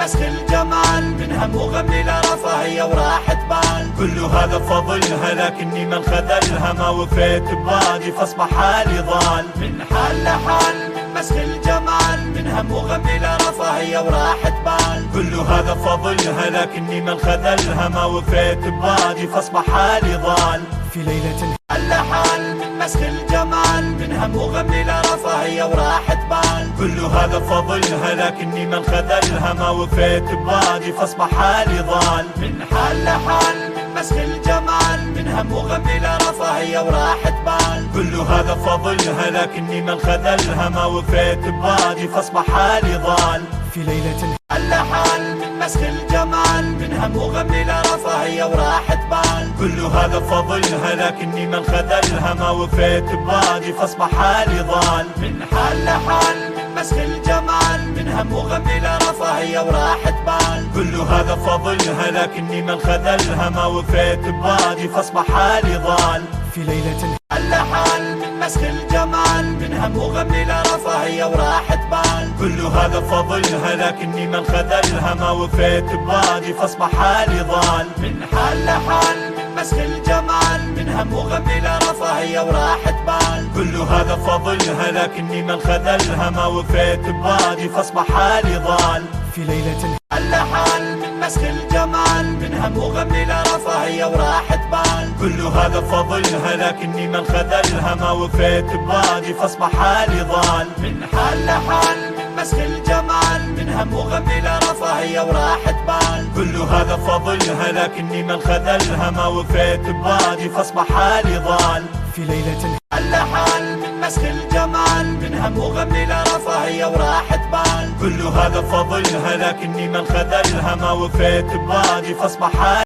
مسخ الجمال، من هم وغم إلى رفاهية وراحة بال. كل هذا بفضلها لكني من خذلها ما وفيت ببالي، فاصبح حالي ضال. من حال لحال من مسخ الجمال، من هم وغم إلى رفاهية وراحة بال. كل هذا بفضلها لكني من خذلها ما وفيت ببالي، فاصبح حالي ضال. في ليلة حال لحال من مسخ الجمال، من هم وغم إلى رفاهية وراحة بال. كل هذا بفضلها لكني من خذلها ما وفيت ببالي، فاصبح حالي ضال. من حال لحال من مسخ الجمال، من هم وغم إلى رفاهية وراحة بال. كل هذا بفضلها لكني من خذلها ما وفيت ببالي، فاصبح حالي ضال. في ليلة حال لحال من مسخ الجمال، من هم وغم إلى رفاهية وراحة بال. كل هذا بفضلها لكني من خذلها ما وفيت ببالي، فاصبح حالي ضال. من حال لحال من مسخ الجمال، من هم وغم إلى رفاهية وراحة بال. كل هذا بفضلها لكني من خذلها ما وفيت ببالي، فاصبح حالي ضال. في ليلة حال لحال من مسخ الجمال، من هم وغم إلى رفاهية وراحة بال. كل هذا بفضلها لكني من خذلها ما وفيت ببالي، فاصبح حالي ضال. من حال لحال من مسخ الجمال، من هم وغم إلى رفاهية وراحة بال. كل هذا بفضلها لكني من خذلها ما وفيت ببالي، فاصبح حالي ضال. في ليلة حال لحال من مسخ الجمال، من هم وغم إلى رفاهية وراحة بال. كل هذا بفضلها لكني من خذلها ما وفيت ببالي، فاصبح حالي ضال. من حال لحال من مسخ الجمال، من هم وغم إلى رفاهية وراحة بال. كل هذا بفضلها لكني من خذلها ما وفيت ببالي، فاصبح حالي ضال. في ليلة حال لحال من مسخ الجمال، من هم وغم إلى رفاهية وراحة بال. كل هذا بفضلها لكني من خذلها ما وفيت ببالي، فاصبح حالي